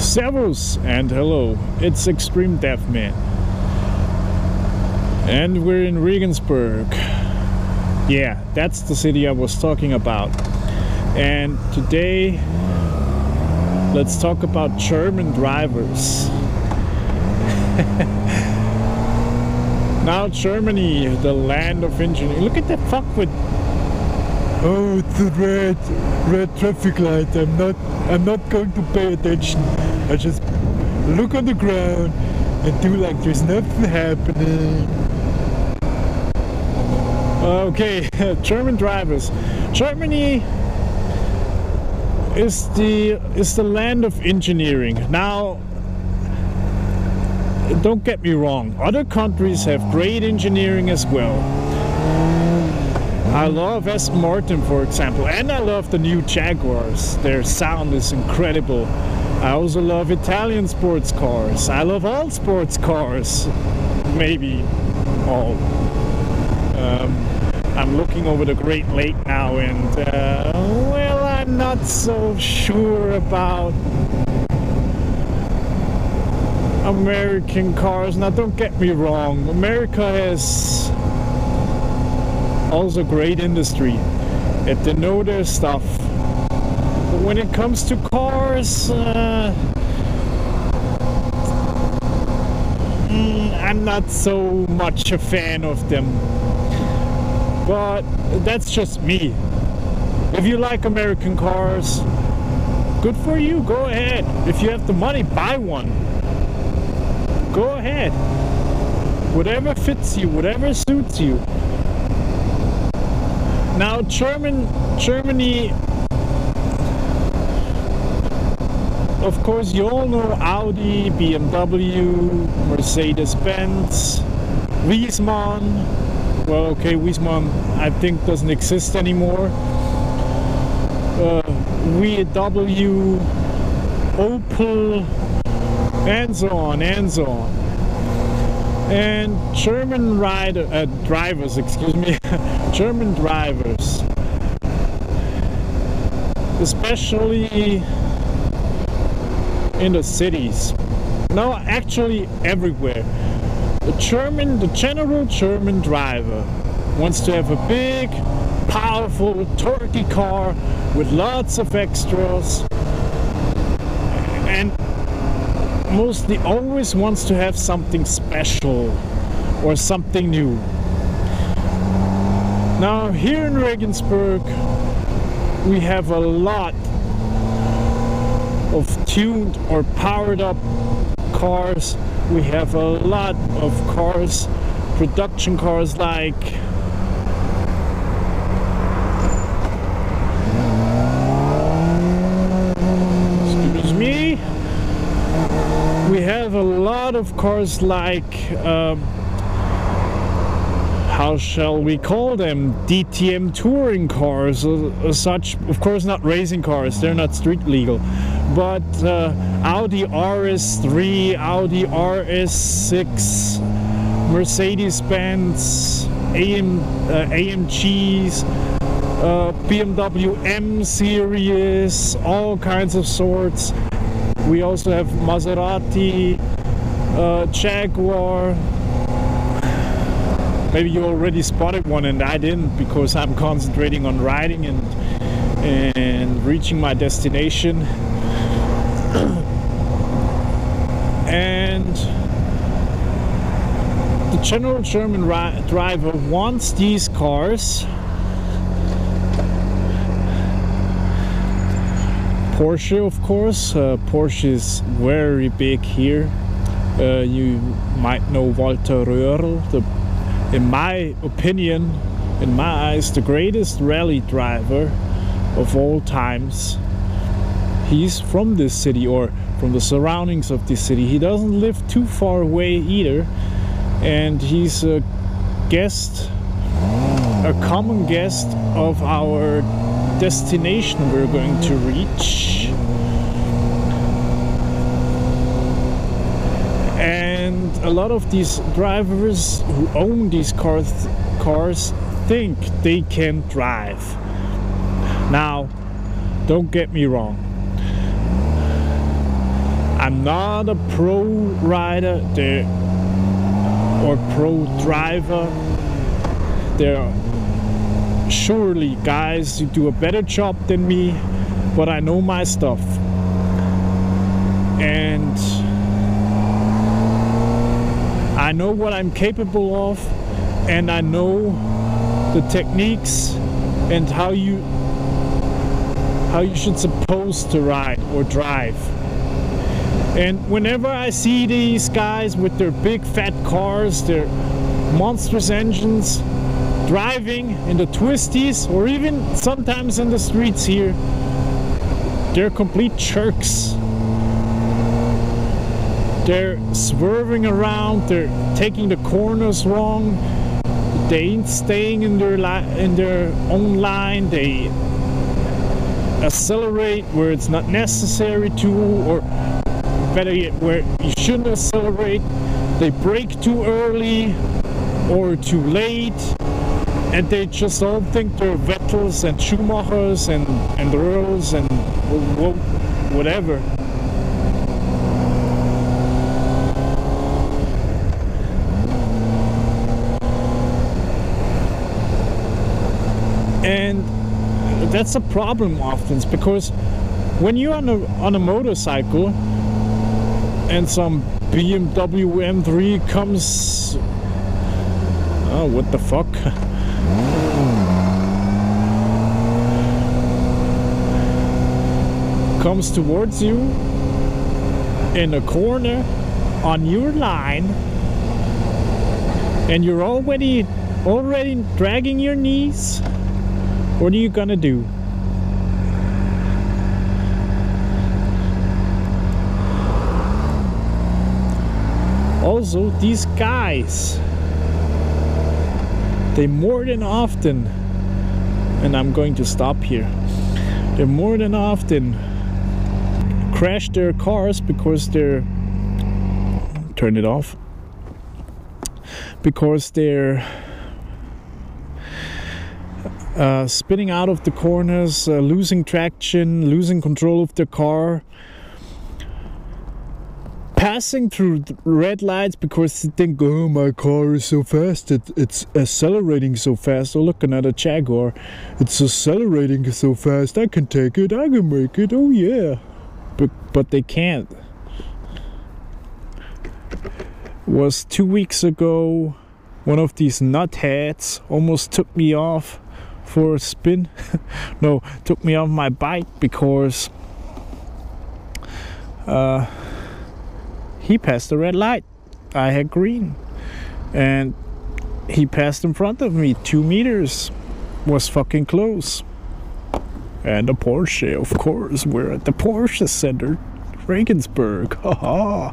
Servus and hello, it's ExtremeDeathman, and we're in Regensburg. Yeah, that's the city I was talking about. And today let's talk about German drivers. Now Germany, the land of engineering. Look at that fuckwit. Oh, it's a red traffic light. I'm not going to pay attention. I just look on the ground and do like there's nothing happening. Okay, German drivers. Germany is the land of engineering. Now, don't get me wrong, other countries have great engineering as well. I love Aston Martin, for example, and I love the new Jaguars. Their sound is incredible. I also love Italian sports cars. I love all sports cars. Maybe all. I'm looking over the Great Lake now, and well, I'm not so sure about American cars. Now, don't get me wrong, America has also great industry, and they know their stuff. But when it comes to cars, I'm not so much a fan of them. But that's just me. If you like American cars, good for you, go ahead. If you have the money, buy one. Go ahead. Whatever fits you, whatever suits you. Now, Germany, of course, you all know Audi, BMW, Mercedes-Benz, Wiesmann. Well, okay, Wiesmann, I think, doesn't exist anymore. VW, Opel, and so on, and so on. And German drivers, excuse me, German drivers, especially in the cities. No, actually everywhere. The general German driver wants to have a big, powerful, torquey car with lots of extras, and mostly always wants to have something special or something new. Now, here in Regensburg, we have a lot of tuned or powered up cars. We have a lot of cars, production cars like excuse me. We have a lot of cars like how shall we call them? DTM touring cars, such. Of course, not racing cars, they're not street legal. But Audi RS3, Audi RS6, Mercedes-Benz, AMGs, BMW M series, all kinds of sorts. We also have Maserati, Jaguar. Maybe you already spotted one and I didn't, because I'm concentrating on riding and reaching my destination. And the general German driver wants these cars. Porsche, of course. Porsche is very big here. You might know Walter Röhrl, in my opinion, in my eyes, the greatest rally driver of all times. He's from this city, or from the surroundings of this city. He doesn't live too far away either, and he's a common guest of our destination we're going to reach. And a lot of these drivers who own these cars think they can drive. Now, don't get me wrong. I'm not a pro rider there or pro driver. There are surely guys who do a better job than me, but I know my stuff. And I know what I'm capable of, and I know the techniques and how you should supposed to ride or drive. And whenever I see these guys with their big fat cars, their monstrous engines, driving in the twisties or even sometimes in the streets here, they're complete jerks. They're swerving around, they're taking the corners wrong, they ain't staying in their own line, they accelerate where it's not necessary to, or better yet, where you shouldn't accelerate. They brake too early or too late, and they just all think they're Vettels and Schumachers and Earls and whatever. And that's a problem often, because when you're on a motorcycle and some BMW M3 comes, oh, what the fuck, comes towards you in a corner on your line, and you're already dragging your knees, what are you gonna do? Also, these guys, they more than often, and I'm going to stop here, they more than often crash their cars because they're, turn it off, because they're spinning out of the corners, losing traction, losing control of the car, passing through the red lights because they think, oh, my car is so fast, it's accelerating so fast. Oh, look, another Jaguar, it's accelerating so fast, I can take it, I can make it, oh yeah. But they can't. It was 2 weeks ago, one of these nutheads almost took me off for a spin. No, took me off my bike because he passed the red light. I had green, and he passed in front of me 2 meters. Was fucking close. And a Porsche, of course. We're at the Porsche Center, Regensburg. Haha.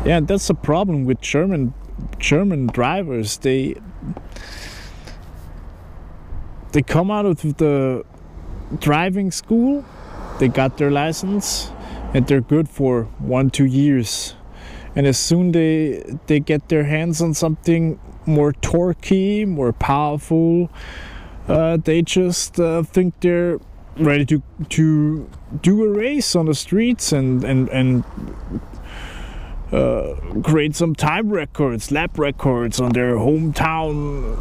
Yeah, that's the problem with German drivers. They come out of the driving school, they got their license, and they're good for 1-2 years. And as soon they get their hands on something more torquey, more powerful, they just think they're ready to do a race on the streets and create some time records, lap records on their hometown,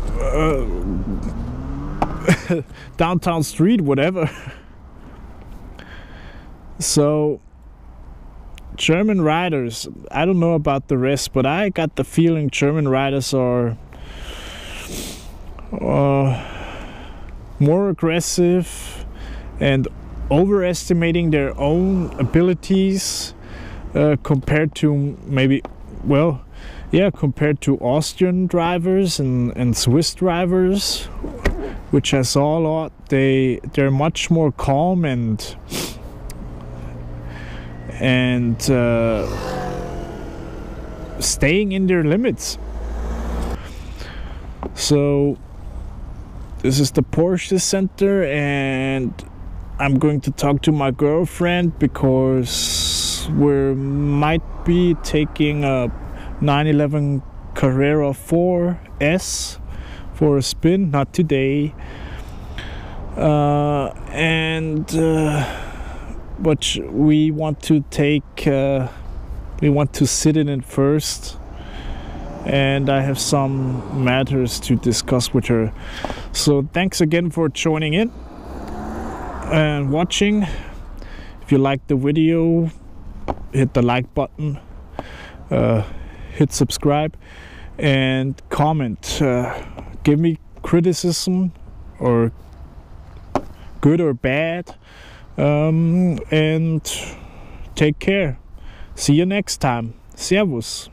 downtown street, whatever. So German riders, I don't know about the rest, but I got the feeling German riders are more aggressive and overestimating their own abilities compared to compared to Austrian drivers and Swiss drivers, which I saw a lot. They're much more calm and staying in their limits. So this is the Porsche Center, and I'm going to talk to my girlfriend because we might be taking a 911 Carrera 4S for a spin. Not today. but we want to we want to sit in it first, and I have some matters to discuss with her. So thanks again for joining in and watching. If you like the video, hit the like button, hit subscribe, and comment. Give me criticism, or good or bad, and take care. See you next time. Servus.